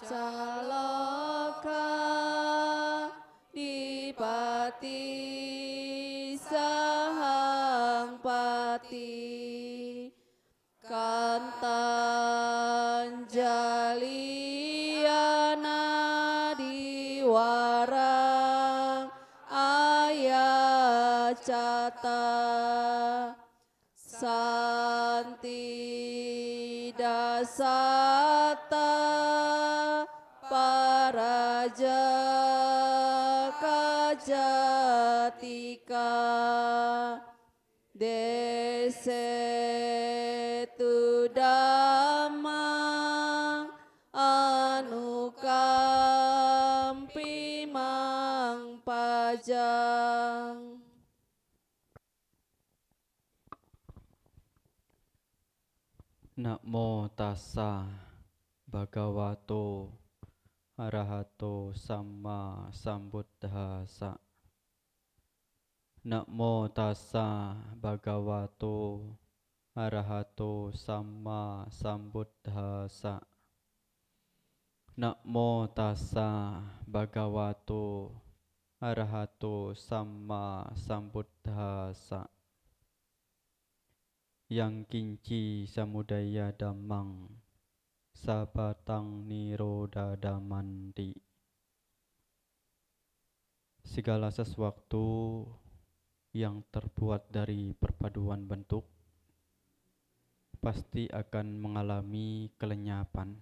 Caloka dipati sahang pati kantan jaliana diwarang ayat cata santi dasata paraja kajatika desetu damang anukampi mang pajang. Namo tassa bhagavato arahato samma sambuddhassa. Namo tassa bhagavato arahato samma sambuddhassa. Namo tassa bhagavato arahato samma sambuddhassa. Yang kinci samudaya dhammang sabatang niroda damanti. Segala sesuatu yang terbuat dari perpaduan bentuk pasti akan mengalami kelenyapan.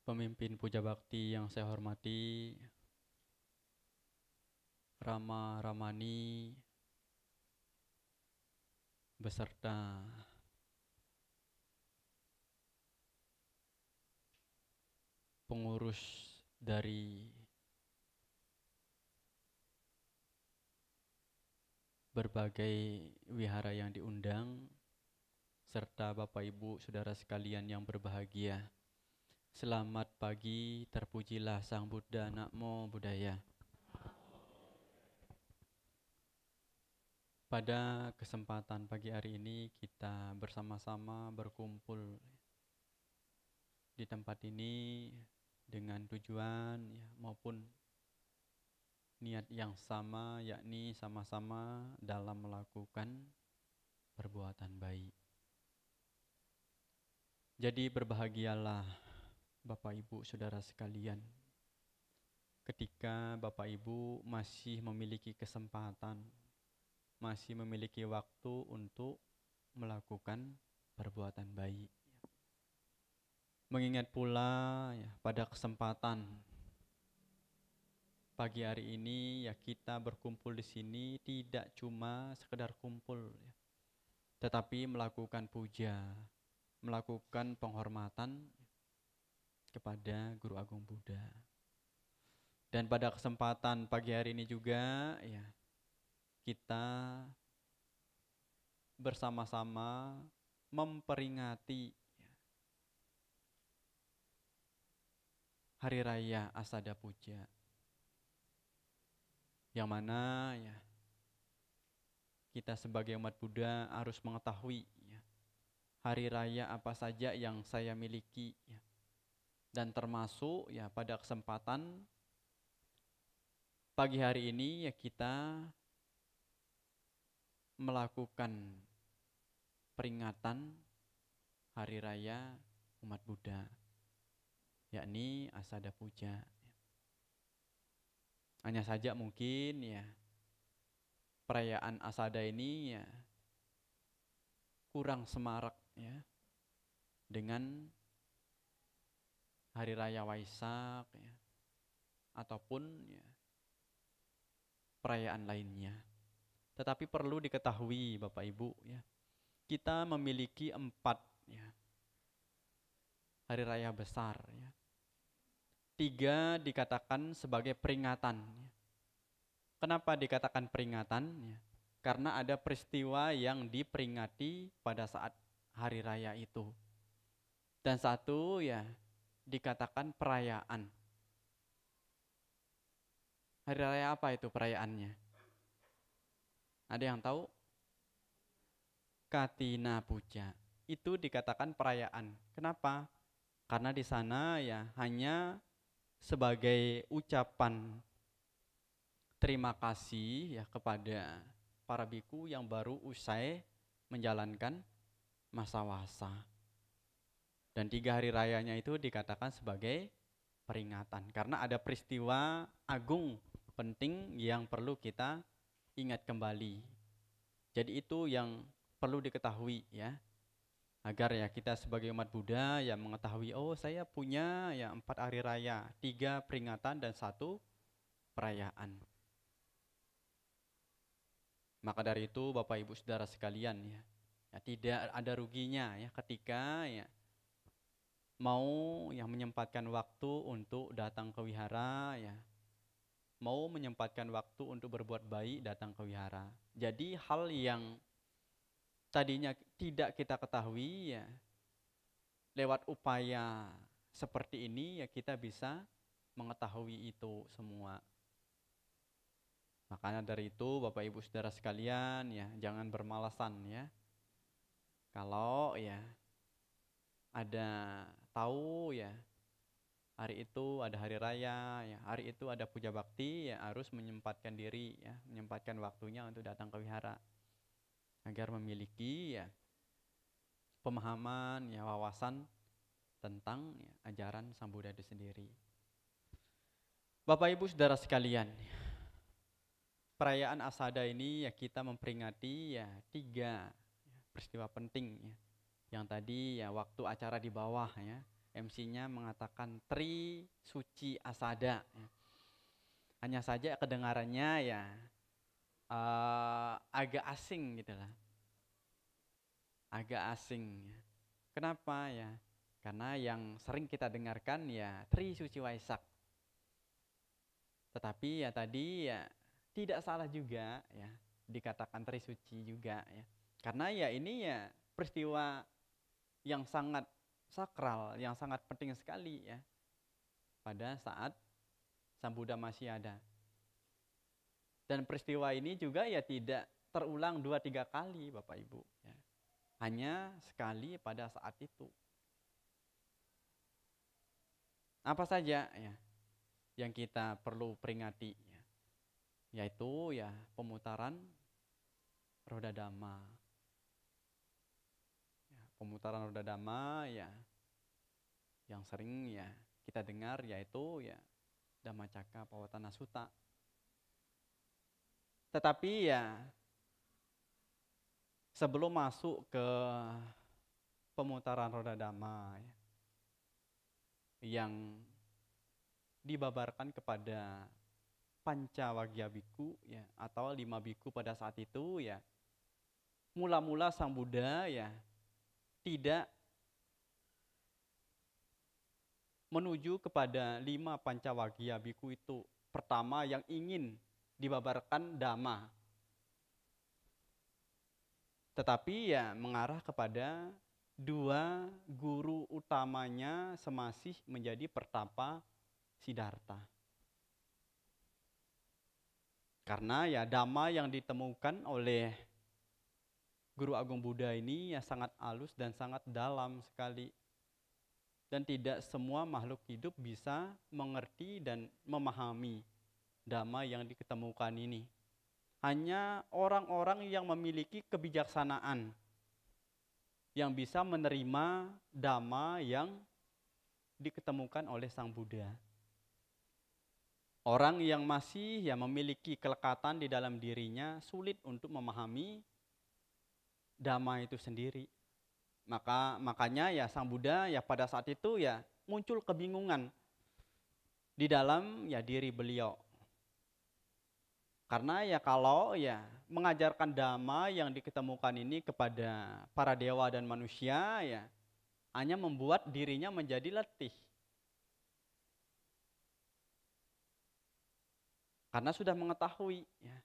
Pemimpin puja bakti yang saya hormati, Rama Ramani beserta pengurus dari berbagai wihara yang diundang, serta Bapak Ibu Saudara sekalian yang berbahagia. Selamat pagi, terpujilah Sang Buddha, Namo Buddhaya. Pada kesempatan pagi hari ini kita bersama-sama berkumpul di tempat ini dengan tujuan maupun niat yang sama, yakni sama-sama dalam melakukan perbuatan baik. Jadi berbahagialah Bapak Ibu Saudara sekalian ketika Bapak Ibu masih memiliki kesempatan, masih memiliki waktu untuk melakukan perbuatan baik. Mengingat pula pada kesempatan pagi hari ini kita berkumpul di sini tidak cuma sekedar kumpul tetapi melakukan puja, melakukan penghormatan kepada Guru Agung Buddha. Dan pada kesempatan pagi hari ini juga kita bersama-sama memperingati Hari Raya Asada Puja, yang mana kita sebagai umat Buddha harus mengetahui hari raya apa saja yang saya miliki, dan termasuk pada kesempatan pagi hari ini kita melakukan peringatan hari raya umat Buddha, yakni Asada Puja. Hanya saja mungkin perayaan Asada ini kurang semarak dengan hari raya Waisak ataupun perayaan lainnya. Tetapi perlu diketahui Bapak Ibu kita memiliki 4 hari raya besar 3 dikatakan sebagai peringatan. Kenapa dikatakan peringatan? Karena ada peristiwa yang diperingati pada saat hari raya itu. Dan 1 dikatakan perayaan. Hari raya apa itu perayaannya? Ada yang tahu? Katina Puja. Itu dikatakan perayaan. Kenapa? Karena di sana ya hanya sebagai ucapan terima kasih ya kepada para biku yang baru usai menjalankan masa wasa. Dan 3 hari rayanya itu dikatakan sebagai peringatan. Karena ada peristiwa agung penting yang perlu kita ingat kembali. Jadi itu yang perlu diketahui ya. Agar ya kita sebagai umat Buddha yang mengetahui, oh saya punya ya 4 hari raya, 3 peringatan dan 1 perayaan. Maka dari itu Bapak Ibu Saudara sekalian ya tidak ada ruginya ya ketika ya mau yang menyempatkan waktu untuk datang ke wihara ya, mau menyempatkan waktu untuk berbuat baik datang ke wihara. Jadi hal yang tadinya tidak kita ketahui ya, lewat upaya seperti ini ya kita bisa mengetahui itu semua. Makanya dari itu Bapak Ibu Saudara sekalian ya jangan bermalasan ya. Kalau ya ada tahu ya hari itu ada hari raya ya, hari itu ada puja bakti ya harus menyempatkan diri ya, menyempatkan waktunya untuk datang ke wihara agar memiliki ya pemahaman ya wawasan tentang ya, ajaran Sang Buddha itu sendiri. Bapak Ibu Saudara sekalian, perayaan Asada ini ya kita memperingati ya 3 peristiwa penting ya. Yang tadi ya waktu acara di bawah ya, MC-nya mengatakan Tri Suci Asada ya. Hanya saja kedengarannya ya agak asing gitu lah. Agak asing ya. Kenapa ya? Karena yang sering kita dengarkan ya Tri Suci Waisak. Tetapi ya tadi ya tidak salah juga ya dikatakan Tri Suci juga ya. Karena ya ini ya peristiwa yang sangat sakral, yang sangat penting sekali ya pada saat Sang Buddha masih ada. Dan peristiwa ini juga ya tidak terulang 2-3 kali Bapak Ibu ya. Hanya sekali pada saat itu. Apa saja ya yang kita perlu peringati ya, yaitu ya pemutaran roda dhamma. Ya, pemutaran roda dhamma ya yang sering ya kita dengar yaitu ya Dhammacakka Pavattana Sutta. Tetapi ya sebelum masuk ke pemutaran roda dhamma ya, yang dibabarkan kepada Pancawagya Bhikkhu ya atau 5 biku pada saat itu ya, mula-mula Sang Buddha ya tidak menuju kepada 5 Pancawagya Bhikkhu itu. Pertama yang ingin dibabarkan Dhamma, tetapi ya mengarah kepada 2 guru utamanya semasih menjadi pertapa Siddhartha. Karena ya Dhamma yang ditemukan oleh Guru Agung Buddha ini ya sangat halus dan sangat dalam sekali. Dan tidak semua makhluk hidup bisa mengerti dan memahami Dhamma yang diketemukan ini. Hanya orang-orang yang memiliki kebijaksanaan yang bisa menerima Dhamma yang diketemukan oleh Sang Buddha. Orang yang masih ya memiliki kelekatan di dalam dirinya sulit untuk memahami Dhamma itu sendiri. Makanya ya Sang Buddha ya pada saat itu ya muncul kebingungan di dalam ya diri beliau. Karena ya kalau ya mengajarkan Dhamma yang diketemukan ini kepada para dewa dan manusia ya hanya membuat dirinya menjadi letih. Karena sudah mengetahui ya,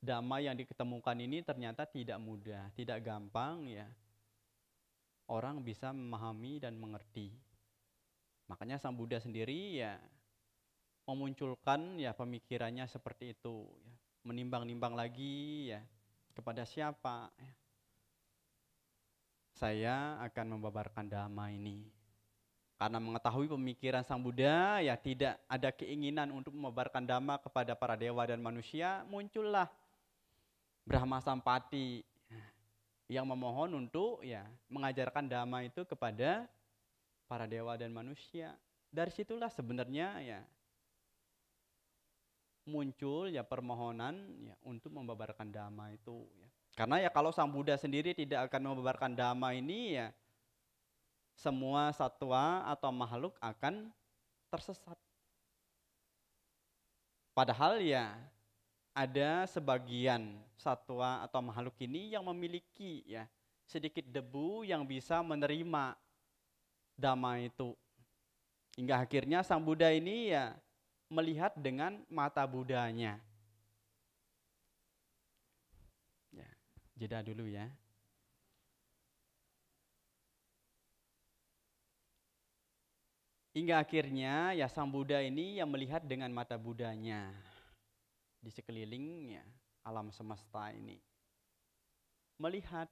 Dhamma yang diketemukan ini ternyata tidak mudah, tidak gampang ya. Orang bisa memahami dan mengerti. Makanya Sang Buddha sendiri ya memunculkan ya pemikirannya seperti itu ya. Menimbang-nimbang lagi ya kepada siapa ya. saya akan membabarkan dhamma ini. Karena mengetahui pemikiran Sang Buddha, ya tidak ada keinginan untuk membabarkan dhamma kepada para dewa dan manusia, muncullah Brahma Sampati yang memohon untuk ya mengajarkan dhamma itu kepada para dewa dan manusia. Dari situlah sebenarnya ya muncul ya permohonan ya untuk membabarkan dhamma itu ya. Karena ya kalau Sang Buddha sendiri tidak akan membabarkan dhamma ini ya semua satwa atau makhluk akan tersesat. Padahal ya ada sebagian satwa atau makhluk ini yang memiliki ya sedikit debu yang bisa menerima dhamma itu. Hingga akhirnya Sang Buddha ini ya melihat dengan mata Buddhanya. Ya, jeda dulu ya. Hingga akhirnya ya Sang Buddha ini yang melihat dengan mata Buddhanya di sekelilingnya alam semesta ini. Melihat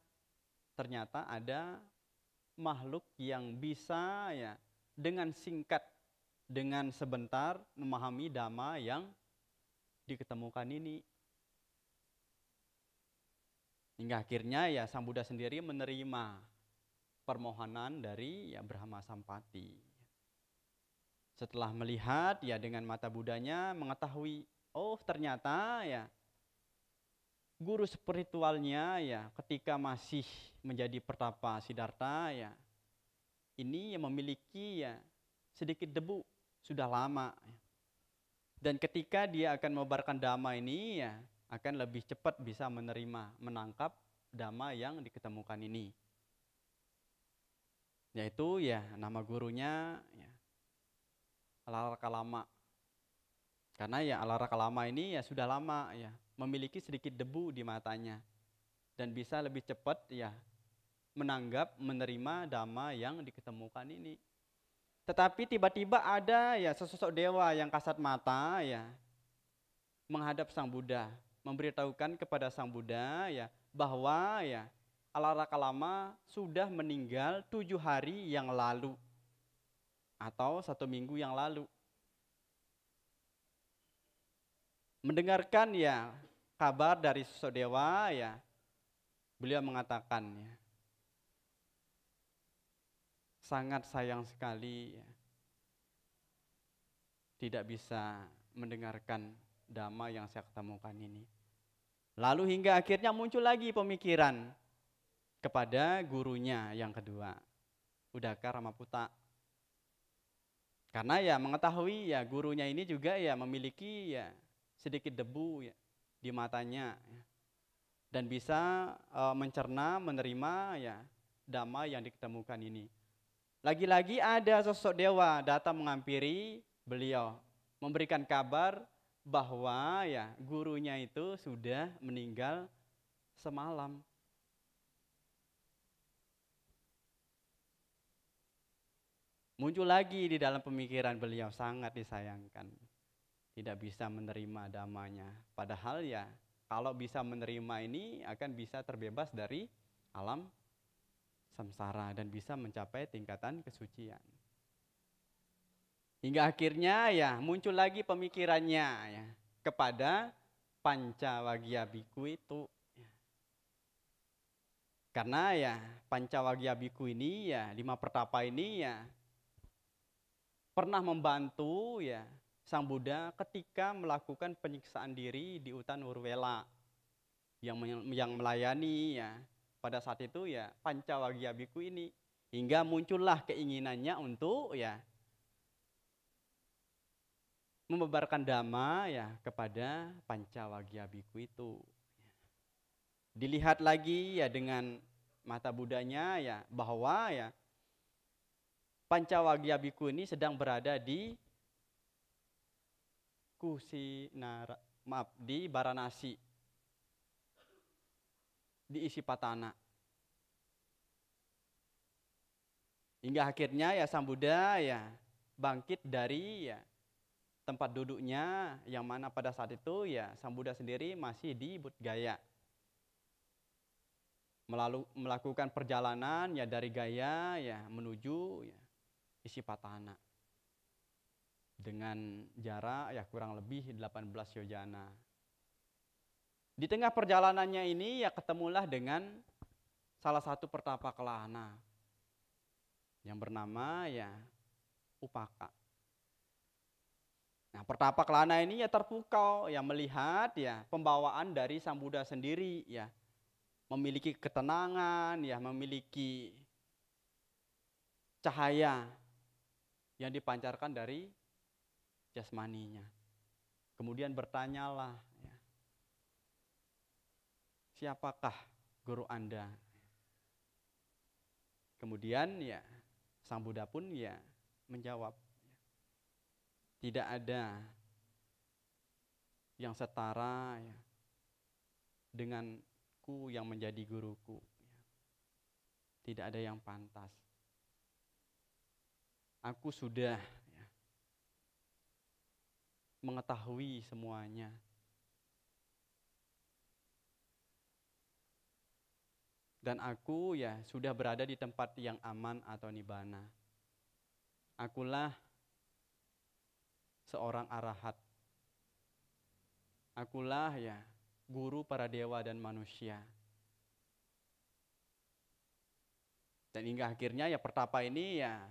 ternyata ada makhluk yang bisa ya dengan singkat, dengan sebentar memahami dhamma yang diketemukan ini. Hingga akhirnya ya Sang Buddha sendiri menerima permohonan dari ya Brahma Sampati. Setelah melihat ya dengan mata Buddhanya mengetahui, oh ternyata ya guru spiritualnya ya ketika masih menjadi pertapa Siddhartha ya ini yang memiliki ya sedikit debu sudah lama. Dan ketika dia akan membabarkan dhamma ini ya akan lebih cepat bisa menerima, menangkap dhamma yang diketemukan ini. Yaitu ya nama gurunya ya Alaraka-lama. Karena ya Alaraka-lama ini ya sudah lama ya memiliki sedikit debu di matanya dan bisa lebih cepat ya menanggap, menerima dhamma yang diketemukan ini. Tetapi tiba-tiba ada ya sesosok dewa yang kasat mata ya menghadap Sang Buddha, memberitahukan kepada Sang Buddha ya bahwa ya Alaraka-lama sudah meninggal 7 hari yang lalu atau 1 minggu yang lalu. Mendengarkan ya kabar dari sosok dewa ya beliau mengatakan ya sangat sayang sekali ya, tidak bisa mendengarkan dhamma yang saya ketemukan ini. Lalu hingga akhirnya muncul lagi pemikiran kepada gurunya yang kedua, Udaka Ramaputta. Karena ya mengetahui ya gurunya ini juga ya memiliki ya sedikit debu ya di matanya ya, dan bisa mencerna, menerima ya dhamma yang diketemukan ini. Lagi-lagi ada sosok dewa datang menghampiri beliau, memberikan kabar bahwa ya gurunya itu sudah meninggal semalam. Muncul lagi di dalam pemikiran beliau, sangat disayangkan tidak bisa menerima dhammanya. Padahal ya kalau bisa menerima ini akan bisa terbebas dari alam samsara dan bisa mencapai tingkatan kesucian. Hingga akhirnya ya muncul lagi pemikirannya ya kepada Pancawagya Bhikkhu itu. Karena ya Pancawagya Bhikkhu ini ya 5 pertapa ini ya pernah membantu ya Sang Buddha ketika melakukan penyiksaan diri di hutan Urwela yang melayani ya pada saat itu ya Pancawagya Bhikkhu ini, hingga muncullah keinginannya untuk ya membabarkan dhamma ya kepada Pancawagya Bhikkhu itu. Dilihat lagi ya dengan mata Buddhanya ya bahwa ya Pancawagya Bhikkhu ini sedang berada di di Varanasi, di Isipatana. Hingga akhirnya ya Sang Buddha ya bangkit dari ya tempat duduknya yang mana pada saat itu ya Sang Buddha sendiri masih di Bodh Gaya. melakukan perjalanan ya dari Gaya ya menuju ya Isipatana dengan jarak ya kurang lebih 18 yojana. Di tengah perjalanannya ini ya ketemulah dengan salah satu pertapa kelana yang bernama ya Upaka. Nah, pertapa kelana ini ya terpukau ya melihat ya pembawaan dari Sang Buddha sendiri ya memiliki ketenangan ya memiliki cahaya yang dipancarkan dari jasmaninya. Kemudian bertanyalah ya, siapakah guru Anda? Kemudian ya Sang Buddha pun ya menjawab, tidak ada yang setara ya, denganku yang menjadi guruku. Tidak ada yang pantas. Aku sudah ya, mengetahui semuanya. Dan aku ya sudah berada di tempat yang aman atau nibbana. Akulah seorang arahat. Akulah ya guru para dewa dan manusia. Dan hingga akhirnya ya pertapa ini ya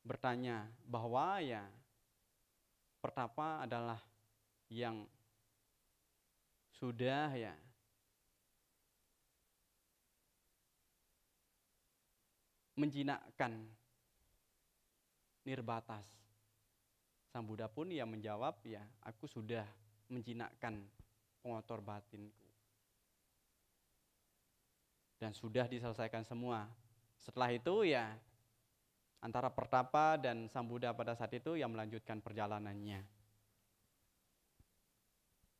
bertanya bahwa ya pertapa adalah yang sudah ya menjinakkan nirbatas. Sang Buddha pun ya menjawab ya aku sudah menjinakkan pengotor batinku. Dan sudah diselesaikan semua. Setelah itu ya antara pertapa dan Sang Buddha pada saat itu yang melanjutkan perjalanannya.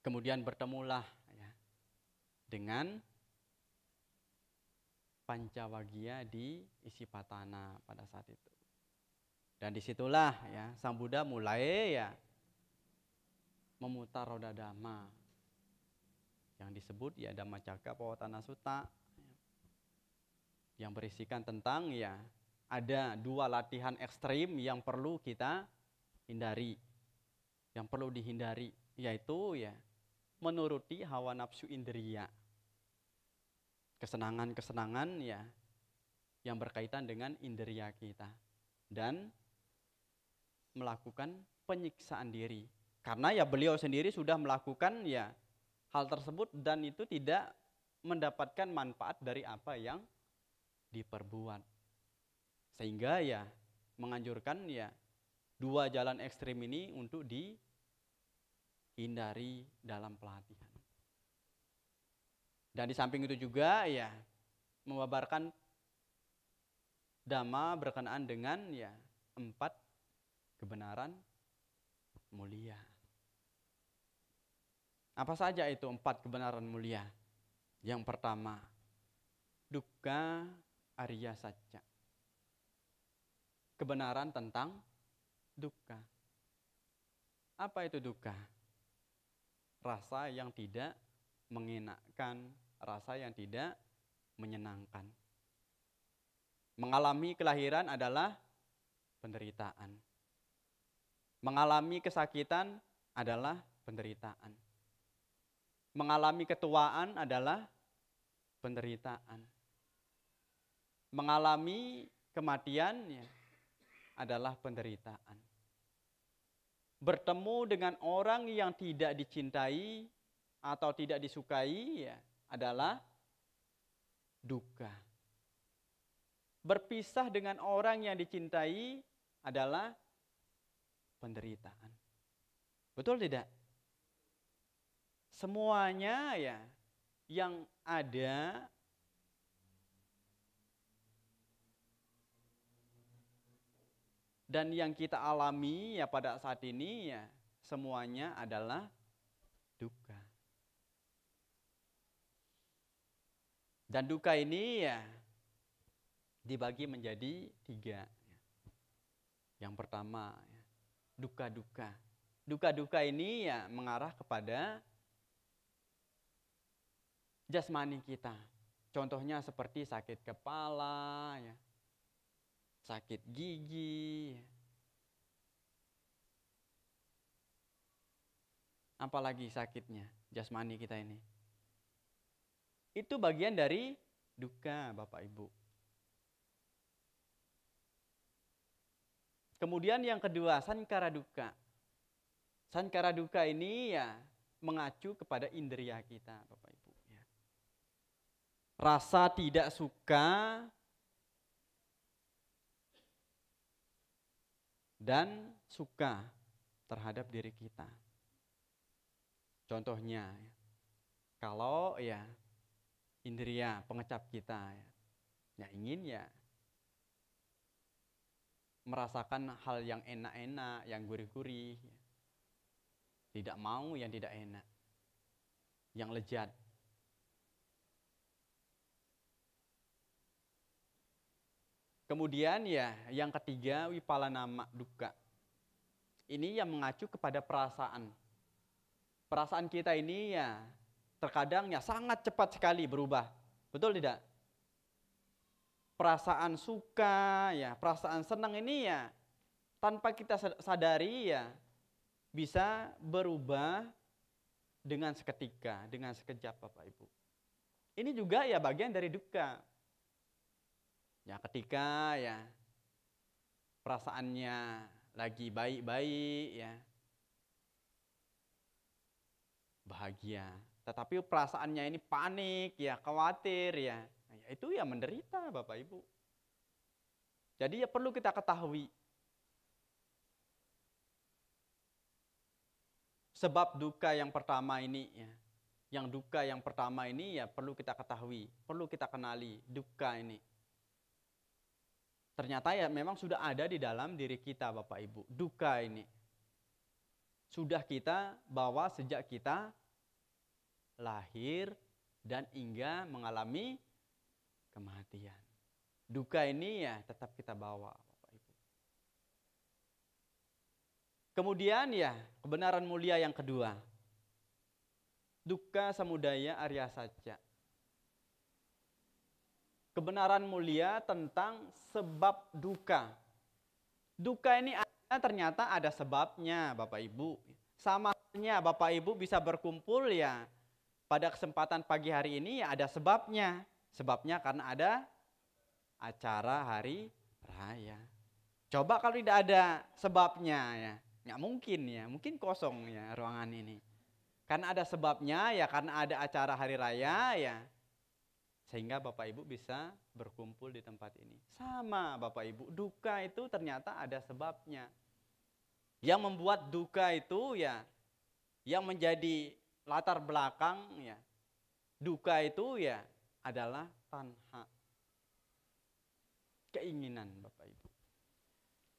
Kemudian bertemulah ya, dengan Pancawagya di Isipatana pada saat itu. Dan disitulah ya Sang Buddha mulai ya memutar roda dhamma yang disebut ya Dhammacakkappavattana Sutta yang berisikan tentang ya ada dua latihan ekstrim yang perlu kita hindari, yang perlu dihindari, yaitu ya menuruti hawa nafsu indriya, kesenangan-kesenangan ya yang berkaitan dengan indriya kita, dan melakukan penyiksaan diri. Karena ya beliau sendiri sudah melakukan ya hal tersebut dan itu tidak mendapatkan manfaat dari apa yang diperbuat. Sehingga ya menganjurkan ya dua jalan ekstrim ini untuk dihindari dalam pelatihan. Dan di samping itu juga ya membabarkan dhamma berkenaan dengan ya 4 kebenaran mulia. Apa saja itu 4 kebenaran mulia? Yang pertama, dukkha arya sacca. Kebenaran tentang dukkha. Apa itu dukkha? Rasa yang tidak mengenakkan, rasa yang tidak menyenangkan. Mengalami kelahiran adalah penderitaan. Mengalami kesakitan adalah penderitaan. Mengalami ketuaan adalah penderitaan. Mengalami kematian ya, adalah penderitaan. Bertemu dengan orang yang tidak dicintai atau tidak disukai ya, adalah dukkha. Berpisah dengan orang yang dicintai adalah penderitaan. Betul tidak? Semuanya ya yang ada dan yang kita alami ya pada saat ini ya semuanya adalah dukkha. Dan dukkha ini ya dibagi menjadi 3. Yang pertama ya, dukkha-dukkha. Dukkha-dukkha ini ya mengarah kepada jasmani kita. Contohnya seperti sakit kepala, ya, sakit gigi, apalagi sakitnya jasmani kita ini. Itu bagian dari duka, Bapak Ibu. Kemudian yang kedua, sankara duka. Sankara duka ini ya mengacu kepada indera kita, Bapak Ibu. Ya. Rasa tidak suka dan suka terhadap diri kita. Contohnya, kalau ya indera pengecap kita ya ingin ya merasakan hal yang enak-enak, yang gurih-gurih, tidak mau yang tidak enak, yang lezat. Kemudian ya yang ketiga, wipalanama duka. Ini yang mengacu kepada perasaan. Perasaan kita ini ya terkadang ya sangat cepat sekali berubah. Betul tidak? Perasaan suka, ya, perasaan senang ini ya tanpa kita sadari ya bisa berubah dengan seketika, dengan sekejap, Bapak Ibu. Ini juga ya bagian dari duka. Ya ketika ya perasaannya lagi baik-baik ya, bahagia. Tetapi perasaannya ini panik ya, khawatir ya, itu ya menderita, Bapak Ibu. Jadi ya perlu kita ketahui sebab duka yang pertama ini ya. Yang duka yang pertama ini ya perlu kita ketahui, perlu kita kenali duka ini. Ternyata ya memang sudah ada di dalam diri kita, Bapak Ibu. Duka ini sudah kita bawa sejak kita lahir dan hingga mengalami kematian. Duka ini ya tetap kita bawa, Bapak Ibu. Kemudian ya kebenaran mulia yang kedua. Duka samudaya arya saja. Kebenaran mulia tentang sebab duka. Duka ini ternyata ada sebabnya, Bapak Ibu. Sama halnya Bapak Ibu bisa berkumpul ya pada kesempatan pagi hari ini ya ada sebabnya. Sebabnya karena ada acara hari raya. Coba kalau tidak ada sebabnya ya, nggak mungkin ya, mungkin kosong ya ruangan ini. Karena ada sebabnya ya, karena ada acara hari raya ya, sehingga Bapak Ibu bisa berkumpul di tempat ini. Sama Bapak Ibu, duka itu ternyata ada sebabnya. Yang membuat duka itu ya, yang menjadi latar belakang ya, duka itu ya adalah tanha. Keinginan Bapak Ibu.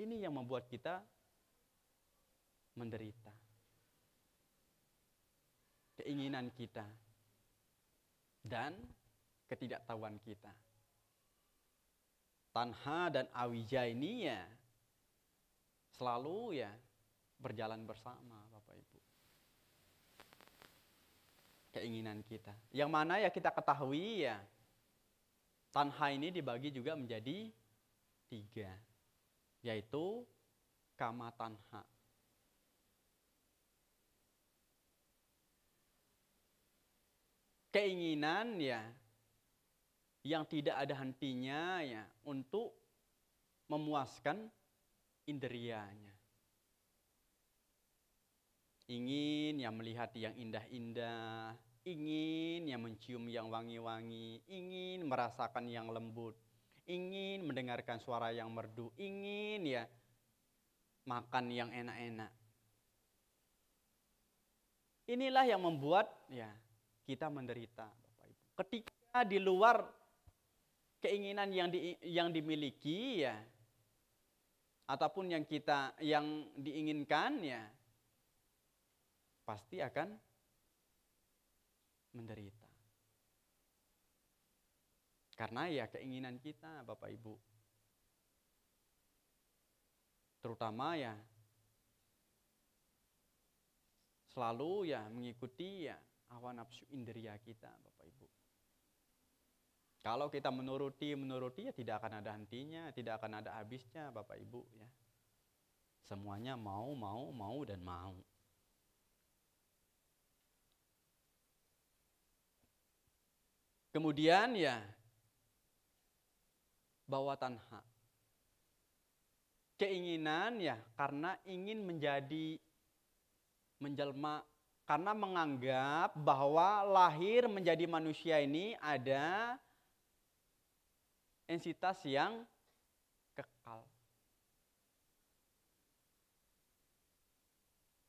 Ini yang membuat kita menderita. Keinginan kita dan ketidaktahuan kita. Tanha dan awija ini ya selalu ya berjalan bersama, Bapak Ibu. Keinginan kita. Yang mana ya kita ketahui ya tanha ini dibagi juga menjadi 3, yaitu kama tanha. Keinginan ya yang tidak ada hentinya ya untuk memuaskan indrianya. Ingin yang melihat yang indah-indah, ingin yang mencium yang wangi-wangi, ingin merasakan yang lembut, ingin mendengarkan suara yang merdu, ingin ya makan yang enak-enak. Inilah yang membuat ya kita menderita, Bapak Ibu. Ketika di luar keinginan yang dimiliki ya, ataupun yang diinginkan ya, pasti akan menderita. Karena ya keinginan kita, Bapak Ibu, terutama ya selalu ya mengikuti ya hawa nafsu indriya kita, Bapak Ibu. Kalau kita menuruti ya tidak akan ada hentinya, tidak akan ada habisnya Bapak Ibu ya. Semuanya mau dan mau. Kemudian ya bawa tanha. Keinginan ya karena ingin menjelma, karena menganggap bahwa lahir menjadi manusia ini ada entitas yang kekal.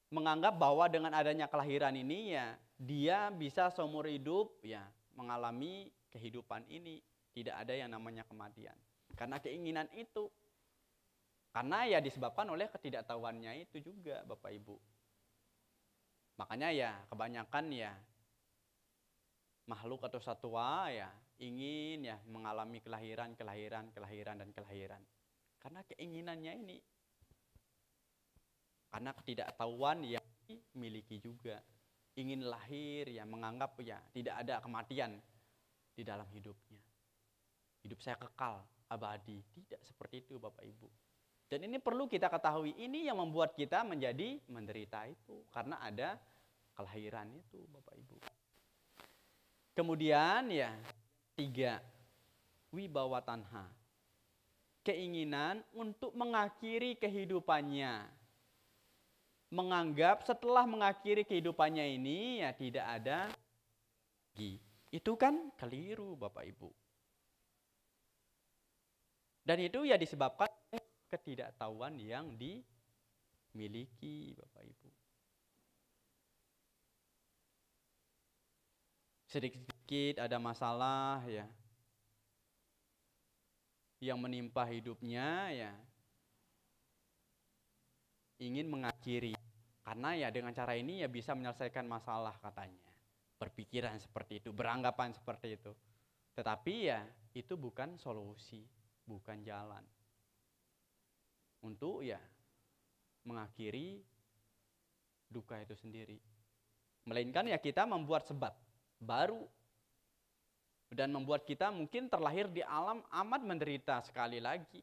Menganggap bahwa dengan adanya kelahiran ini ya dia bisa seumur hidup ya mengalami kehidupan ini, tidak ada yang namanya kematian. Karena keinginan itu. Karena ya disebabkan oleh ketidaktahuannya itu juga Bapak Ibu. Makanya ya kebanyakan ya makhluk atau satwa ya ingin ya mengalami kelahiran dan kelahiran. Karena keinginannya ini. Karena ketidaktahuan yang dimiliki juga. Ingin lahir ya menganggap ya tidak ada kematian di dalam hidupnya. Hidup saya kekal, abadi. Tidak seperti itu Bapak Ibu. Dan ini perlu kita ketahui, ini yang membuat kita menjadi menderita itu. Karena ada kelahiran itu Bapak Ibu. Kemudian ya 3, wibawa tanha. Keinginan untuk mengakhiri kehidupannya. Menganggap setelah mengakhiri kehidupannya ini ya tidak ada lagi. Itu kan keliru Bapak Ibu. Dan itu ya disebabkan ketidaktahuan yang dimiliki Bapak Ibu. Sedikit ada masalah ya yang menimpa hidupnya ya ingin mengakhiri. Karena ya dengan cara ini ya bisa menyelesaikan masalah katanya. Berpikiran seperti itu, beranggapan seperti itu. Tetapi ya itu bukan solusi, bukan jalan. Untuk ya mengakhiri duka itu sendiri. Melainkan ya kita membuat sebab baru. Dan membuat kita mungkin terlahir di alam amat menderita sekali lagi.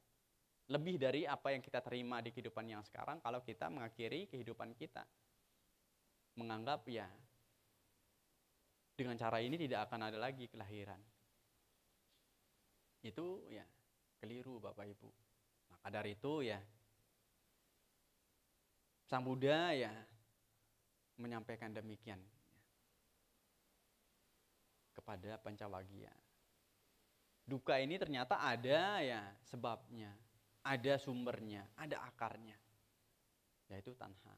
Lebih dari apa yang kita terima di kehidupan yang sekarang kalau kita mengakhiri kehidupan kita. Menganggap ya dengan cara ini tidak akan ada lagi kelahiran. Itu ya keliru Bapak Ibu. Maka dari itu ya Sang Buddha ya menyampaikan demikian kepada Pancawagya. Duka ini ternyata ada ya sebabnya. Ada sumbernya, ada akarnya, yaitu tanha.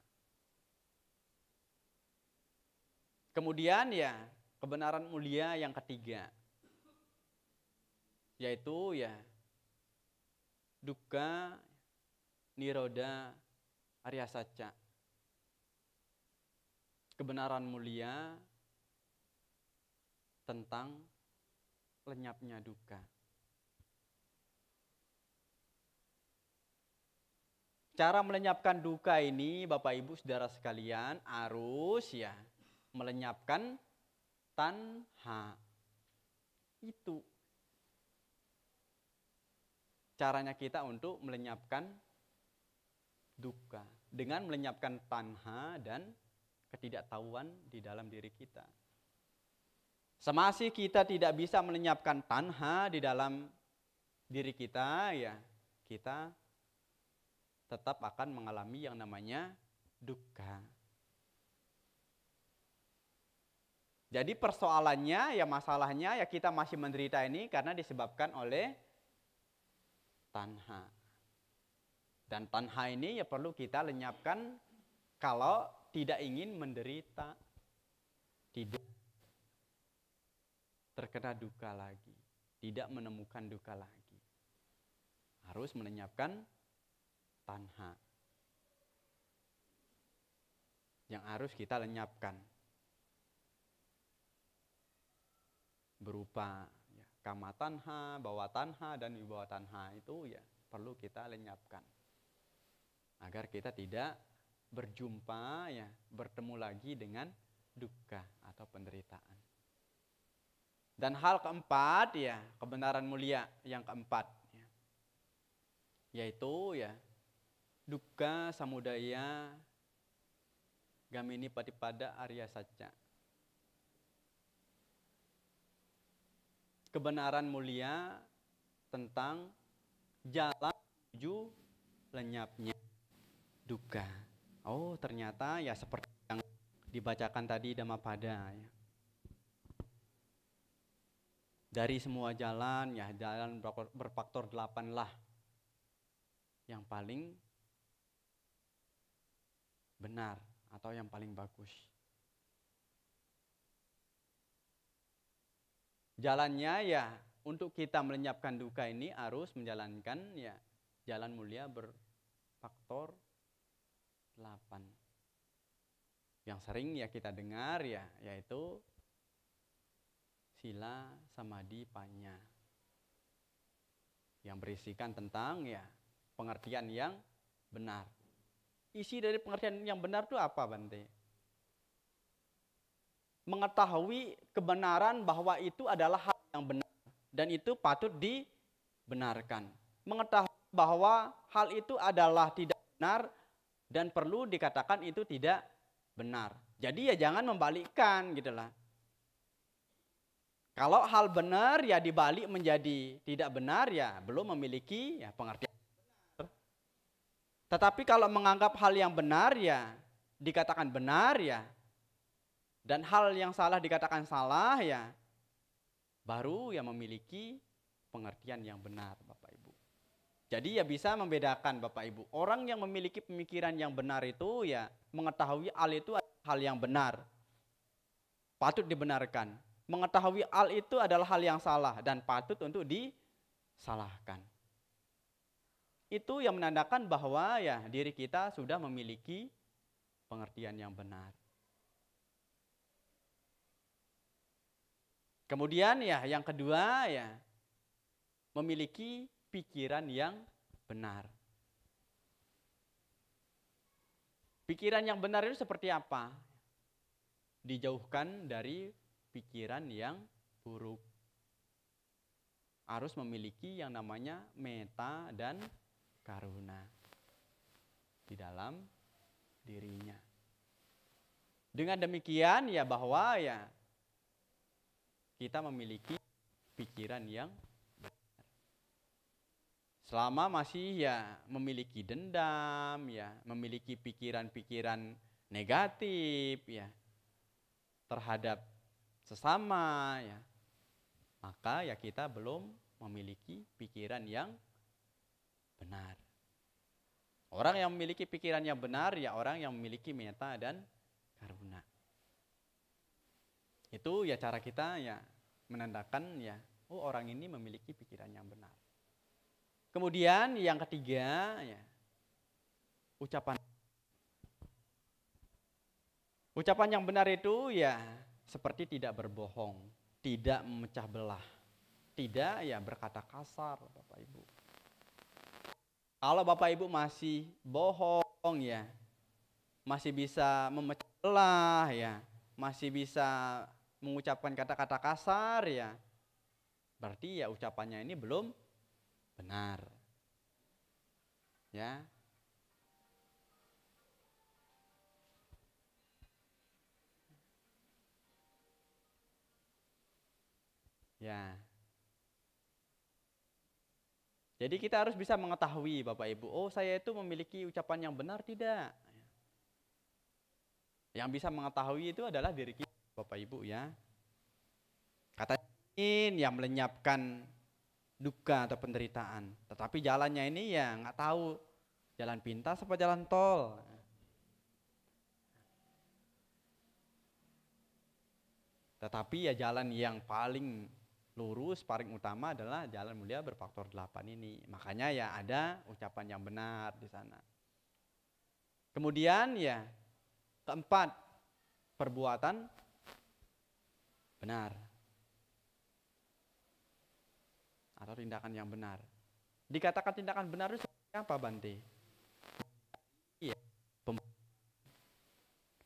Kemudian ya kebenaran mulia yang ketiga, yaitu ya dukkha, nirodha, arya sacca. Kebenaran mulia tentang lenyapnya duka. Cara melenyapkan duka ini Bapak Ibu Saudara sekalian harus ya melenyapkan tanha. Itu caranya kita untuk melenyapkan duka. Dengan melenyapkan tanha dan ketidaktahuan di dalam diri kita. Semasih kita tidak bisa melenyapkan tanha di dalam diri kita ya kita tetap akan mengalami yang namanya dukkha. Jadi persoalannya ya masalahnya ya kita masih menderita ini karena disebabkan oleh tanha. Dan tanha ini ya perlu kita lenyapkan kalau tidak ingin menderita. Tidak terkena duka lagi. Tidak menemukan duka lagi. Harus melenyapkan tanha yang harus kita lenyapkan berupa ya, kama tanha, bawa tanha dan wibawa tanha itu ya perlu kita lenyapkan agar kita tidak berjumpa ya bertemu lagi dengan duka atau penderitaan. Dan hal keempat ya, kebenaran mulia yang keempat ya, yaitu ya dukkha samudaya gamini patipada arya satya. Kebenaran mulia tentang jalan menuju lenyapnya dukkha. Oh, ternyata ya seperti yang dibacakan tadi Dhammapada ya. Dari semua jalan ya, jalan berfaktor 8 lah yang paling benar atau yang paling bagus. Jalannya ya untuk kita melenyapkan dukkha ini harus menjalankan ya jalan mulia berfaktor 8. Yang sering ya kita dengar ya yaitu sila samadhi panya, yang berisikan tentang ya pengertian yang benar. Isi dari pengertian yang benar itu apa, Bante? Mengetahui kebenaran bahwa itu adalah hal yang benar dan itu patut dibenarkan. Mengetahui bahwa hal itu adalah tidak benar dan perlu dikatakan itu tidak benar. Jadi ya jangan membalikkan gitulah. Kalau hal benar ya dibalik menjadi tidak benar ya belum memiliki ya pengertian benar. Tetapi kalau menganggap hal yang benar ya dikatakan benar ya, dan hal yang salah dikatakan salah ya, baru ya memiliki pengertian yang benar, Bapak Ibu. Jadi ya bisa membedakan, Bapak Ibu. Orang yang memiliki pemikiran yang benar itu ya mengetahui hal itu adalah hal yang benar, patut dibenarkan. Mengetahui hal itu adalah hal yang salah dan patut untuk disalahkan. Itu yang menandakan bahwa ya diri kita sudah memiliki pengertian yang benar. Kemudian ya yang kedua ya memiliki pikiran yang benar. Pikiran yang benar itu seperti apa? Dijauhkan dari pikiran yang buruk. Harus memiliki yang namanya metta dan karuna di dalam dirinya. Dengan demikian ya bahwa ya kita memiliki pikiran yang benar. Selama masih ya memiliki dendam ya, memiliki pikiran-pikiran negatif ya terhadap sesama ya, maka ya kita belum memiliki pikiran yang benar. Orang yang memiliki pikiran yang benar ya orang yang memiliki metta dan karuna. Itu ya cara kita ya menandakan ya, oh orang ini memiliki pikiran yang benar. Kemudian yang ketiga ya ucapan. Ucapan yang benar itu ya seperti tidak berbohong, tidak memecah belah, tidak ya berkata kasar, Bapak Ibu. Kalau Bapak Ibu masih bohong ya, masih bisa memecah belah ya, masih bisa mengucapkan kata-kata kasar ya, berarti ya ucapannya ini belum benar. Ya. Ya. Jadi kita harus bisa mengetahui Bapak Ibu, oh saya itu memiliki ucapan yang benar tidak? Yang bisa mengetahui itu adalah diri kita, Bapak Ibu ya. Katanya ini yang melenyapkan duka atau penderitaan, tetapi jalannya ini ya nggak tahu jalan pintas apa jalan tol. Tetapi ya jalan yang paling lurus, paling utama adalah jalan mulia berfaktor 8 ini. Makanya ya ada ucapan yang benar di sana. Kemudian ya keempat, perbuatan benar atau tindakan yang benar. Dikatakan tindakan benar itu seperti apa, Bante? Iya,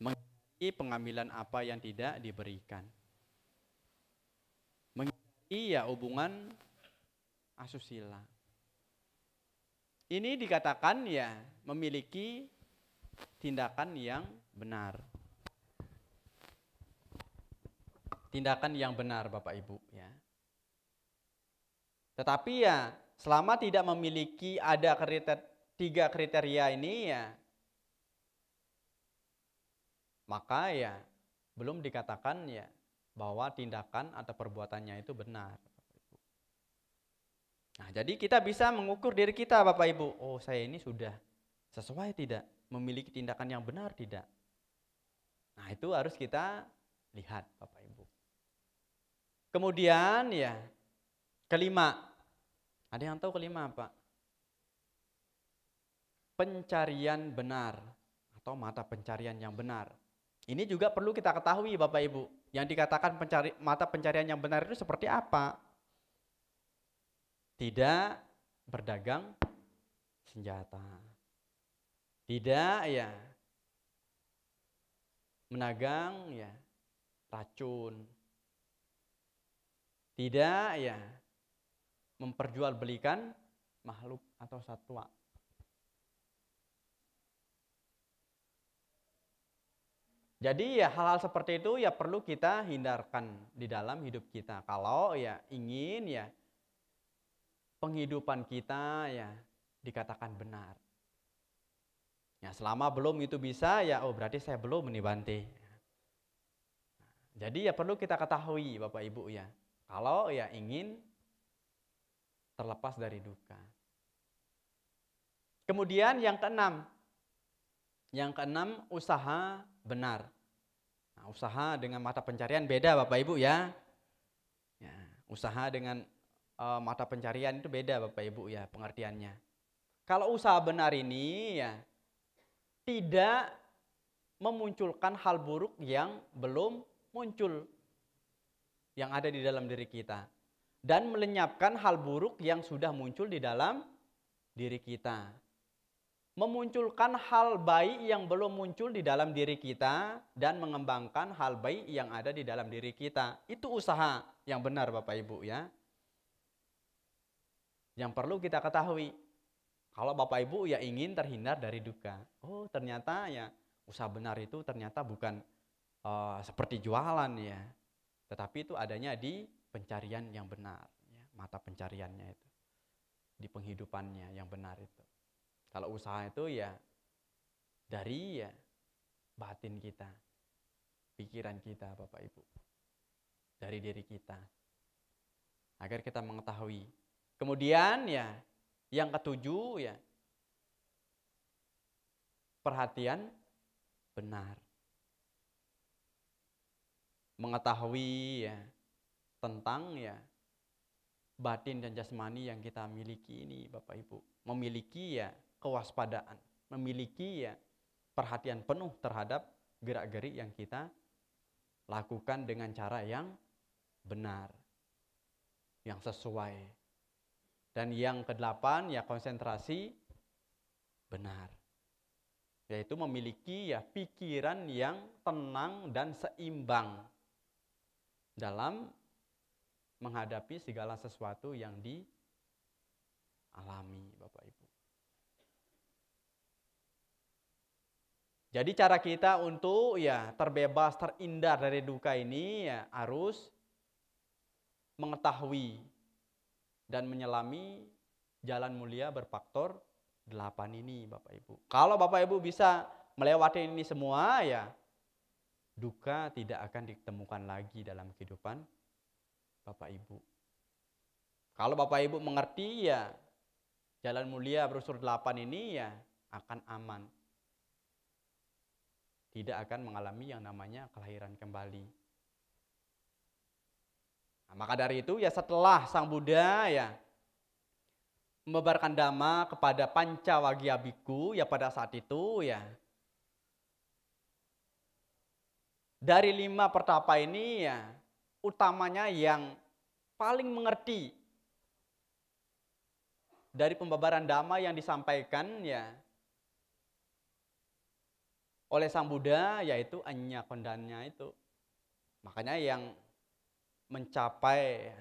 menghindari pengambilan apa yang tidak diberikan. Iya, hubungan asusila. Ini dikatakan ya memiliki tindakan yang benar. Tindakan yang benar Bapak Ibu ya. Tetapi ya selama tidak memiliki ada tiga kriteria ini ya, maka ya belum dikatakan ya bahwa tindakan atau perbuatannya itu benar. Nah, jadi kita bisa mengukur diri kita Bapak Ibu. Oh, saya ini sudah sesuai tidak? Memiliki tindakan yang benar tidak? Nah, itu harus kita lihat Bapak Ibu. Kemudian ya, kelima. Ada yang tahu kelima apa? Pencarian benar atau mata pencarian yang benar. Ini juga perlu kita ketahui Bapak Ibu. Yang dikatakan mata pencarian yang benar itu seperti apa? Tidak berdagang senjata. Tidak ya menagang ya racun. Tidak ya memperjualbelikan makhluk atau satwa. Jadi ya hal-hal seperti itu ya perlu kita hindarkan di dalam hidup kita. Kalau ya ingin ya penghidupan kita ya dikatakan benar. Ya selama belum itu bisa ya oh berarti saya belum nih Bante. Jadi ya perlu kita ketahui Bapak Ibu ya. Kalau ya ingin terlepas dari duka. Kemudian yang keenam. Yang keenam usaha benar. Nah, usaha dengan mata pencarian beda Bapak Ibu ya. Ya usaha dengan mata pencarian itu beda Bapak Ibu ya pengertiannya. Kalau usaha benar ini ya tidak memunculkan hal buruk yang belum muncul yang ada di dalam diri kita dan melenyapkan hal buruk yang sudah muncul di dalam diri kita. Memunculkan hal baik yang belum muncul di dalam diri kita dan mengembangkan hal baik yang ada di dalam diri kita. Itu usaha yang benar Bapak Ibu ya. Yang perlu kita ketahui, kalau Bapak Ibu ya ingin terhindar dari duka. Oh ternyata ya usaha benar itu ternyata bukan seperti jualan ya. Tetapi itu adanya di pencarian yang benar. Ya, mata pencariannya itu. Di penghidupannya yang benar itu. Kalau usaha itu ya dari ya batin kita. Pikiran kita Bapak Ibu. Dari diri kita. Agar kita mengetahui. Kemudian ya yang ketujuh ya perhatian benar. Mengetahui ya tentang ya batin dan jasmani yang kita miliki ini Bapak Ibu. Memiliki ya kewaspadaan, memiliki ya perhatian penuh terhadap gerak-gerik yang kita lakukan dengan cara yang benar. Yang sesuai. Dan yang kedelapan ya konsentrasi benar. Yaitu memiliki ya pikiran yang tenang dan seimbang dalam menghadapi segala sesuatu yang dialami Bapak Ibu. Jadi cara kita untuk ya terbebas, terhindar dari duka ini ya harus mengetahui dan menyelami jalan mulia berfaktor 8 ini Bapak Ibu. Kalau Bapak Ibu bisa melewati ini semua ya duka tidak akan ditemukan lagi dalam kehidupan Bapak Ibu. Kalau Bapak Ibu mengerti ya jalan mulia berunsur 8 ini ya akan aman. Tidak akan mengalami yang namanya kelahiran kembali. Nah, maka dari itu ya setelah Sang Buddha ya membabarkan dhamma kepada Pancawagya Bhikkhu ya pada saat itu ya dari 5 pertapa ini ya utamanya yang paling mengerti dari pembabaran dhamma yang disampaikan ya oleh Sang Buddha yaitu Anya Kondanya itu. Makanya yang mencapai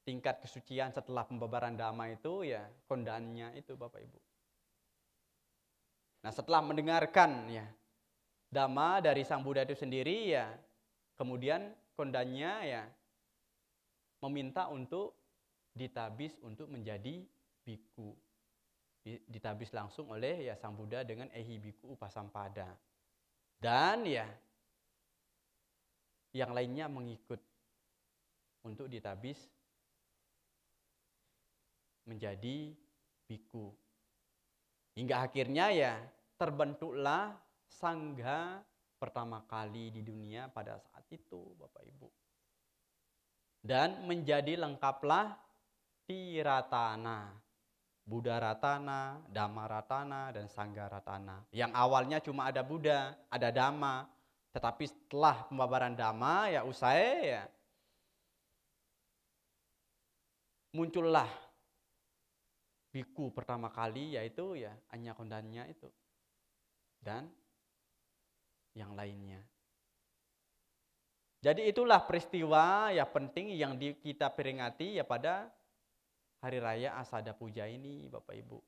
tingkat kesucian setelah pembabaran Dhamma itu ya kondannya itu Bapak Ibu. Nah setelah mendengarkan ya Dhamma dari Sang Buddha itu sendiri ya, kemudian kondannya ya meminta untuk ditabis untuk menjadi biku. Ditabis langsung oleh ya Sang Buddha dengan ehi biku upasampada. Dan ya yang lainnya mengikut untuk ditabis menjadi biku. Hingga akhirnya ya terbentuklah sangha pertama kali di dunia pada saat itu Bapak Ibu. Dan menjadi lengkaplah Tiratana, Buddha Ratana, Dhamma Ratana, dan Sangha Ratana. Yang awalnya cuma ada Buddha, ada Dhamma. Tetapi setelah pembabaran Dhamma ya usai ya muncullah biku pertama kali yaitu ya Anyakondannya itu. Dan yang lainnya. Jadi itulah peristiwa ya penting yang kita peringati ya pada Hari Raya Asada Puja ini Bapak Ibu.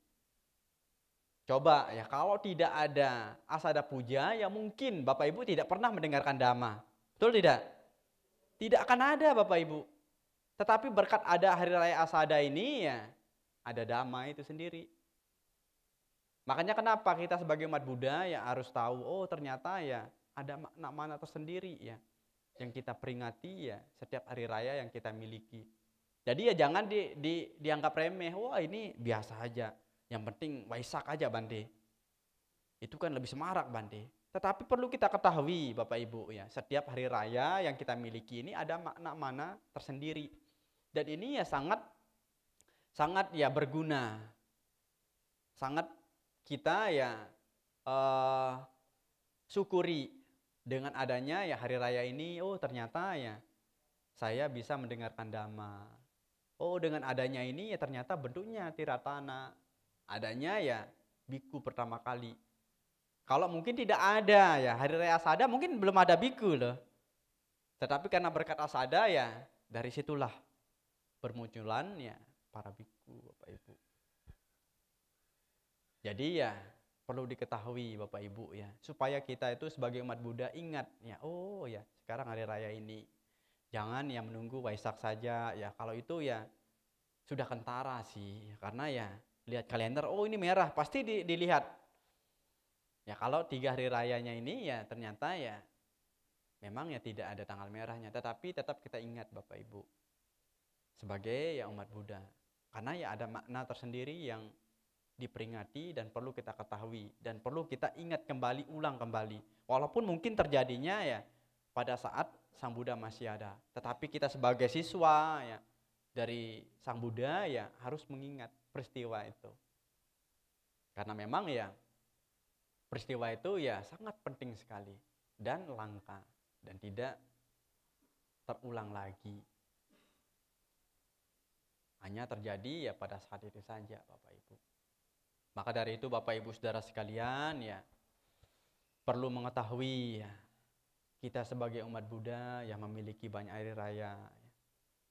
Coba ya kalau tidak ada Asada Puja ya mungkin Bapak Ibu tidak pernah mendengarkan Dhamma. Betul tidak? Tidak akan ada Bapak Ibu. Tetapi berkat ada Hari Raya Asada ini ya ada Dhamma itu sendiri. Makanya kenapa kita sebagai umat Buddha ya harus tahu oh ternyata ya ada makna-makna tersendiri ya yang kita peringati ya setiap hari raya yang kita miliki. Jadi ya jangan dianggap remeh, wah ini biasa aja. Yang penting Waisak aja Bante. Itu kan lebih semarak Bante. Tetapi perlu kita ketahui Bapak Ibu ya, setiap hari raya yang kita miliki ini ada makna-makna tersendiri. Dan ini ya sangat ya berguna. Sangat kita ya syukuri dengan adanya ya hari raya ini, oh ternyata ya saya bisa mendengarkan Dhamma. Oh dengan adanya ini ya ternyata bentuknya Tiratana. Adanya ya biku pertama kali. Kalau mungkin tidak ada ya hari raya Asada mungkin belum ada biku loh. Tetapi karena berkat Asada ya dari situlah bermunculan ya para biku Bapak Ibu. Jadi ya perlu diketahui Bapak Ibu ya supaya kita itu sebagai umat Buddha ingat ya oh ya sekarang hari raya ini. Jangan ya menunggu Waisak saja ya kalau itu ya sudah kentara sih karena ya lihat kalender oh ini merah pasti dilihat ya kalau 3 hari rayanya ini ya ternyata ya memang ya tidak ada tanggal merahnya tetapi tetap kita ingat Bapak Ibu sebagai ya umat Buddha karena ya ada makna tersendiri yang diperingati dan perlu kita ketahui dan perlu kita ingat kembali ulang kembali walaupun mungkin terjadinya ya pada saat Sang Buddha masih ada. Tetapi kita sebagai siswa ya dari Sang Buddha ya harus mengingat peristiwa itu. Karena memang ya peristiwa itu ya sangat penting sekali dan langka dan tidak terulang lagi. Hanya terjadi ya pada saat itu saja Bapak Ibu. Maka dari itu Bapak Ibu Saudara sekalian ya perlu mengetahui ya kita sebagai umat Buddha yang memiliki banyak hari raya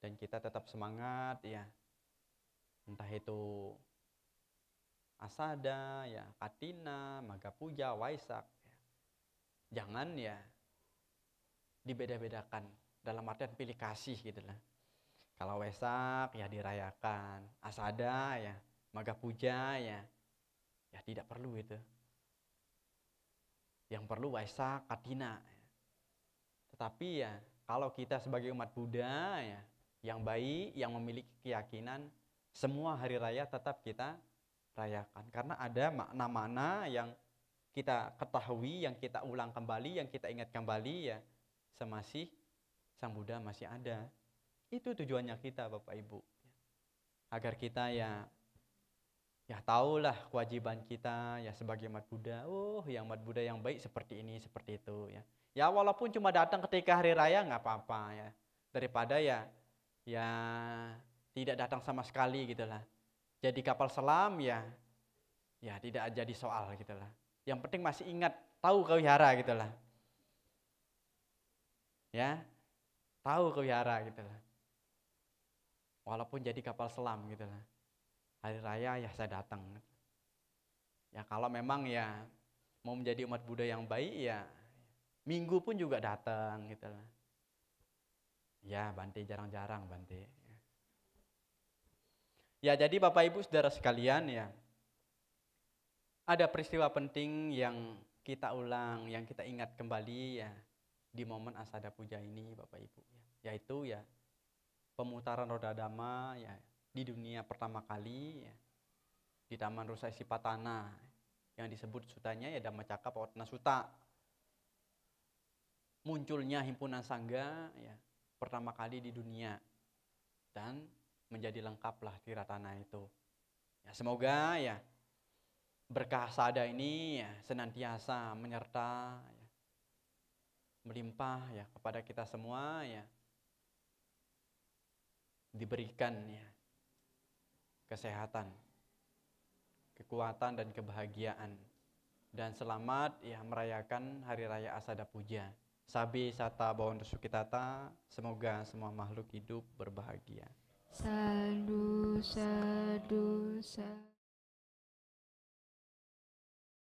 dan kita tetap semangat ya entah itu Asada ya Katina, Magha Puja, Waisak ya. Jangan ya dibeda-bedakan dalam artian pilih kasih gitu lah. Kalau Waisak ya dirayakan, Asada ya Magha Puja ya tidak perlu itu. Yang perlu Waisak, Katina. Tetapi ya kalau kita sebagai umat Buddha ya yang baik, yang memiliki keyakinan semua hari raya tetap kita rayakan karena ada makna-makna yang kita ketahui, yang kita ulang kembali, yang kita ingat kembali ya semasih Sang Buddha masih ada. Itu tujuannya kita Bapak Ibu. Agar kita ya tahulah kewajiban kita ya sebagai umat Buddha. Oh, yang umat Buddha yang baik seperti ini, seperti itu ya. Ya walaupun cuma datang ketika hari raya nggak apa-apa ya. Daripada ya tidak datang sama sekali gitu lah. Jadi kapal selam ya tidak jadi soal gitu lah. Yang penting masih ingat, tahu kewihara gitu lah. Ya, tahu kewihara gitu lah. walaupun jadi kapal selam gitu lah. Hari raya ya saya datang. Ya kalau memang ya mau menjadi umat Buddha yang baik ya minggu pun juga datang gitu lah. Ya Bante jarang-jarang Bante. Ya jadi Bapak Ibu Saudara sekalian ya, ada peristiwa penting yang kita ulang, yang kita ingat kembali ya di momen Asada Puja ini Bapak Ibu ya. Yaitu ya pemutaran roda dhamma ya di dunia pertama kali ya, di Taman Rusa Isipatana yang disebut sutanya ya Dhammacakkappavattana Sutta. Munculnya himpunan sangga ya pertama kali di dunia dan menjadi lengkaplah Tiratana itu. Ya, semoga ya berkah sada ini ya senantiasa menyerta ya, melimpah ya kepada kita semua ya, diberikan ya kesehatan, kekuatan dan kebahagiaan, dan selamat ya merayakan hari raya Asada Puja. Sabi Sata Bhawantu Sukhitata, semoga semua makhluk hidup berbahagia. Sadhu, sadhu, sadhu.